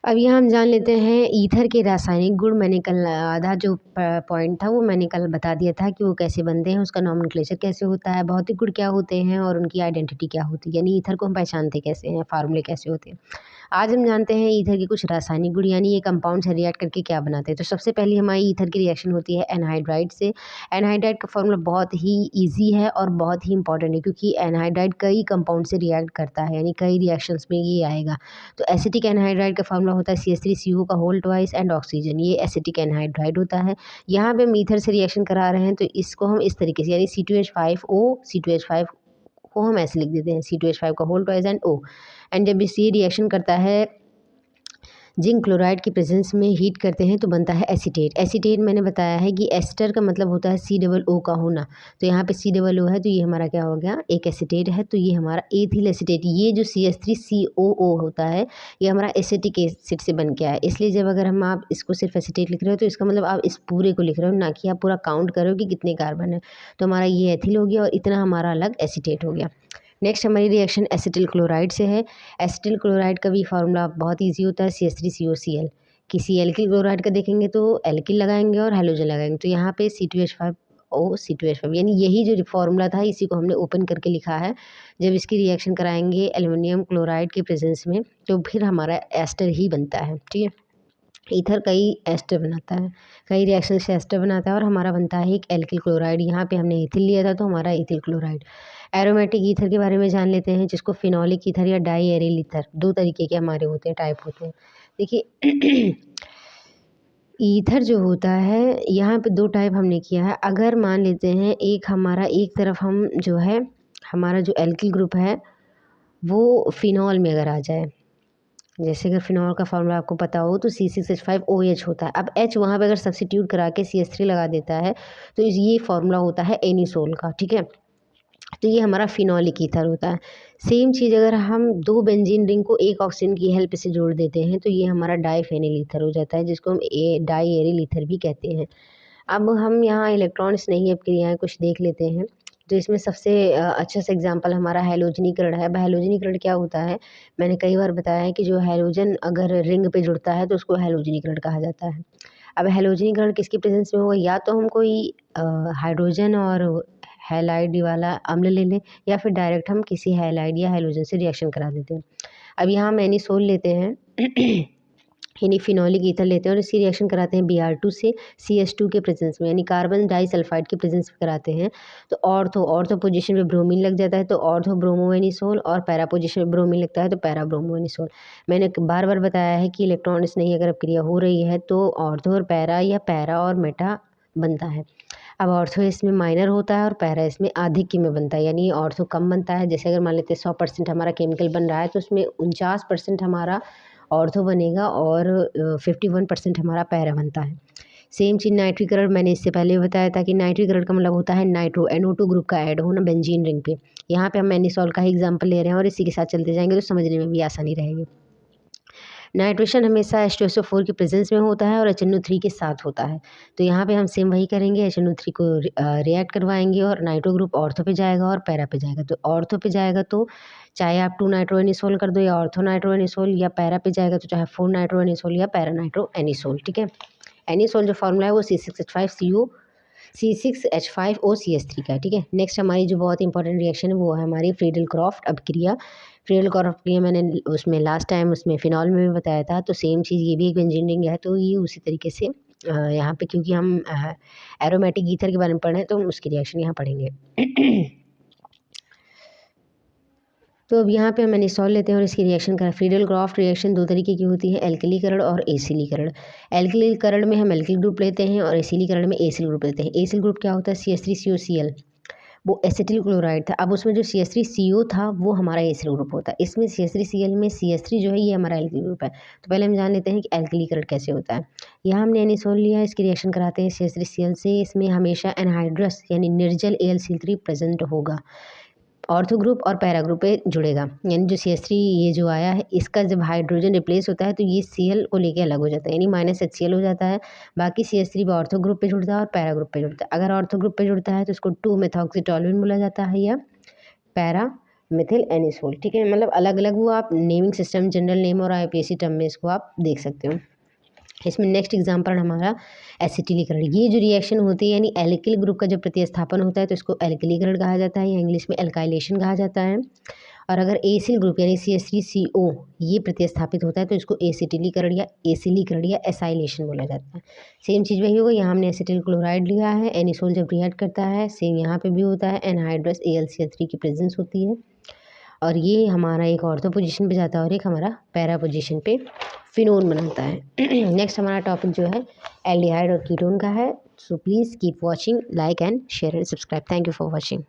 अब यहाँ हम जान लेते हैं ईथर के रासायनिक गुण। मैंने कल आधा जो पॉइंट था वो मैंने कल बता दिया था कि वो कैसे बनते हैं, उसका नॉमेनक्लेचर कैसे होता है, भौतिक गुण क्या होते हैं और उनकी आइडेंटिटी क्या होती है, यानी ईथर को हम पहचानते कैसे हैं, फार्मूले कैसे होते हैं। आज हम जानते हैं ईथर के कुछ रासायनिक गुण, यानी ये कंपाउंड से रिएक्ट करके क्या बनाते हैं। तो सबसे पहले हमारी ईथर की रिएक्शन होती है एनहाइड्राइड से। एनहाइड्राइड का फॉर्मूला बहुत ही ईजी है और बहुत ही इंपॉर्टेंट है, क्योंकि एनहाइड्राइड कई कंपाउंड से रिएक्ट करता है, यानी कई रिएक्शंस में ये आएगा। तो एसिटिक एनहाइड्राइड का फॉर्मूला होता है CH3CO का होल ट्वाइस एंड ऑक्सीजन, ये एसिटिक एनहाइड्राइड होता है। यहाँ पे हम ईथर से रिएक्शन करा रहे हैं तो इसको हम इस तरीके से, यानी C2H5O, C2H5 को हम ऐसे लिख देते हैं, C2H5 का whole twice and O। And जब इस ये रिएक्शन करता है जिंक क्लोराइड की प्रेजेंस में हीट करते हैं तो बनता है एसीटेट। एसीटेट मैंने बताया है कि एस्टर का मतलब होता है COO का होना। तो यहाँ पे COO है तो ये हमारा क्या हो गया, एक एसीटेट है, तो ये हमारा एथिल एसीटेट। ये जो CH3COO होता है ये हमारा एसिटिक एसिड से बन के आया है। इसलिए जब अगर हम आप इसको सिर्फ एसीटेट लिख रहे हो तो इसका मतलब आप इस पूरे को लिख रहे हो, ना कि आप पूरा काउंट करो कि कितने कार्बन है। तो हमारा ये एथिल हो गया और इतना हमारा अलग एसीटेट हो गया। नेक्स्ट हमारी रिएक्शन एसिटिल क्लोराइड से है। एसिटिल क्लोराइड का भी फार्मूला बहुत इजी होता है CH3COCl। किसी एल्किल क्लोराइड का देखेंगे तो एल्किल लगाएंगे और हैलोजन लगाएंगे, तो यहाँ पे C2H5O C2H5, यानी यही जो फार्मूला था इसी को हमने ओपन करके लिखा है। जब इसकी रिएक्शन कराएंगे एल्युमिनियम क्लोराइड के प्रेजेंस में तो फिर हमारा एस्टर ही बनता है। ठीक है, ईथर कई एस्टर बनाता है, कई रिएक्शन से एस्टर बनाता है और हमारा बनता है एक एल्किल क्लोराइड। यहाँ पे हमने इथिल लिया था तो हमारा इथिल क्लोराइड। एरोमेटिक ईथर के बारे में जान लेते हैं, जिसको फिनोलिक ईथर या डाई एरिल ईथर, दो तरीके के हमारे होते हैं, टाइप होते हैं। देखिए ईथर जो होता है यहाँ पे दो टाइप हमने किया है। अगर मान लेते हैं एक हमारा एक तरफ हम जो है हमारा जो एल्किल ग्रुप है वो फिनॉल में अगर आ जाए, जैसे अगर फिनॉल का फार्मूला आपको पता हो तो C6H5OH होता है। अब H वहाँ पे अगर सब्सिट्यूट करा के CH3 लगा देता है तो ये फार्मूला होता है एनिसोल का। ठीक है, तो ये हमारा फिनॉलिक ईथर होता है। सेम चीज़ अगर हम दो बेंजीन रिंग को एक ऑक्सीजन की हेल्प से जोड़ देते हैं तो ये हमारा डाईफेनिल ईथर हो जाता है, जिसको हम डाई एरिल ईथर भी कहते हैं। अब हम यहाँ इलेक्ट्रॉन स्नेही अपक्रियाएँ कुछ देख लेते हैं। तो इसमें सबसे अच्छा सा एग्जांपल हमारा हैलोजनीकरण है। अब हैलोजनीकरण क्या होता है, मैंने कई बार बताया है कि जो हैलोजन अगर रिंग पे जुड़ता है तो उसको हैलोजनीकरण कहा जाता है। अब हैलोजनीकरण किसकी प्रेजेंस में होगा, या तो हम कोई हाइड्रोजन और हैलाइड वाला अम्ल ले लें या फिर डायरेक्ट हम किसी हैलाइड या हैलोजन से रिएक्शन करा देते हैं। अब यहाँ हम एनिसोल लेते हैं यानी फिनोलिक ईथर लेते हैं और इसकी रिएक्शन कराते हैं Br2 से CH2 के प्रेजेंस में, यानी कार्बन डाइसल्फाइड के प्रेजेंस में कराते हैं। तो ऑर्थो पोजीशन पे ब्रोमीन लग जाता है तो ऑर्थो ब्रोमो एनिसोल, और पैरा पोजीशन पे ब्रोमीन लगता है तो पैरा ब्रोमो एनिसोल। मैंने बार बार बताया है कि इलेक्ट्रॉन स्नेही अगर अपक्रिया हो रही है तो ऑर्थो और पैरा या पैरा और मेटा बनता है। अब ऑर्थो इसमें माइनर होता है और पैरा इसमें आधिक्य में बनता है, यानी ऑर्थो कम बनता है। जैसे अगर मान लेते हैं 100% हमारा केमिकल बन रहा है तो उसमें 49% हमारा ऑर्थो बनेगा और 51% हमारा पैरा बनता है। सेम चीज़ नाइट्रीकरण, मैंने इससे पहले भी बताया था कि नाइट्रीकरण का मतलब होता है नाइट्रो NO2 ग्रुप का ऐड होना बेंजीन रिंग पे। यहाँ पे हम एनिसोल का ही एग्जाम्पल ले रहे हैं और इसी के साथ चलते जाएंगे तो समझने में भी आसानी रहेगी। नाइट्रेशन हमेशा H2SO4 की प्रेजेंस में होता है और HNO3 के साथ होता है। तो यहाँ पे हम सेम वही करेंगे, HNO3 को रिएक्ट करवाएंगे और नाइट्रो ग्रुप ऑर्थो पे जाएगा और पैरा पे जाएगा। तो ऑर्थो पे जाएगा तो चाहे आप 2 नाइट्रो एनिसोल कर दो या ऑर्थो नाइट्रो एनिसोल, या पैरा पे जाएगा तो चाहे 4 नाइट्रो एनिसोल या पैरा नाइट्रो एनिसोल। ठीक है, एनिसोल जो फार्मूला है वो C6H5OCH3 का है। ठीक है, नेक्स्ट हमारी जो बहुत इंपॉर्टेंट रिएक्शन है वो है हमारी फ्रीडल क्रॉफ्ट अपक्रिया। फ्रीडल क्रॉफ्ट अपक्रिया मैंने उसमें लास्ट टाइम उसमें फिनॉल में भी बताया था, तो सेम चीज़ ये भी एक बेंजीन रिंग है। तो ये उसी तरीके से यहाँ पे क्योंकि हम एरोमेटिक ईथर के बारे में पढ़ रहे हैं तो हम उसकी रिएक्शन यहाँ पढ़ेंगे। तो अब यहाँ पे हम एनिसोल लेते हैं और इसकी रिएक्शन का फ्रीडल क्रॉफ्ट रिएक्शन दो तरीके की होती है, एल्किलीकरण और एसिलीकरण। एल्किलीकरण में हम एल्किल ग्रुप लेते हैं और एसिलीकरण में एसिल ग्रुप लेते हैं। एसिल ग्रुप क्या होता है, CH3COCl, वो एसिटिल क्लोराइड था। अब उसमें जो CH3CO था वो हमारा एसिल ग्रुप होता है। इसमें CH3Cl में CH3 जो है ये हमारा एल्किल ग्रुप है। तो पहले हम जान लेते हैं कि एल्किलीकरण कैसे होता है। यहाँ हमने एनिसोल लिया, इसकी रिएक्शन कराते हैं CH3Cl से। इसमें हमेशा एनहाइड्रस यानी निर्जल AlCl3 प्रेजेंट होगा, ऑर्थो ग्रुप और पैरा ग्रुप पे जुड़ेगा। यानी जो CH3 ये जो आया है इसका जब हाइड्रोजन रिप्लेस होता है तो ये Cl को लेके अलग हो जाता है, यानी -HCl हो जाता है। बाकी CH3 ऑर्थो ग्रुप पे जुड़ता है और पैरा ग्रुप पे जुड़ता है। अगर ऑर्थो ग्रुप पे जुड़ता है तो इसको 2 मेथॉक्सीटोलुइन बोला जाता है या पैरा मिथिल एनिसोल, ठीक है। मतलब अलग अलग वो आप नेमिंग सिस्टम, जनरल नेम और आईपीएसी टर्म में इसको आप देख सकते हो। इसमें नेक्स्ट एग्जाम्पल हमारा एसिटिलीकरण। ये जो रिएक्शन होती है यानी एल्किल ग्रुप का जब प्रतिस्थापन होता है तो इसको एल्किलीकरण कहा जाता है या इंग्लिश में एल्काइलेशन कहा जाता है। और अगर एसिल ग्रुप यानी CH3CO ये प्रतिस्थापित होता है तो इसको एसिटिलीकरण या एसिलीकरण या एसाइलेशन बोला जाता है। सेम चीज़ वही होगा, यहाँ हमने एसिटिल क्लोराइड लिया है, एनिसोल जब रिएक्ट करता है सेम यहाँ पे भी होता है, एनहाइड्रस AlCl3 की प्रेजेंस होती है और ये हमारा एक ऑर्थो पोजीशन पे जाता है और एक हमारा पैरा पोजीशन पे फिनोन बनाता है। नेक्स्ट हमारा टॉपिक जो है एल्डिहाइड और कीटोन का है। So please keep watching, like and share and subscribe. Thank you for watching.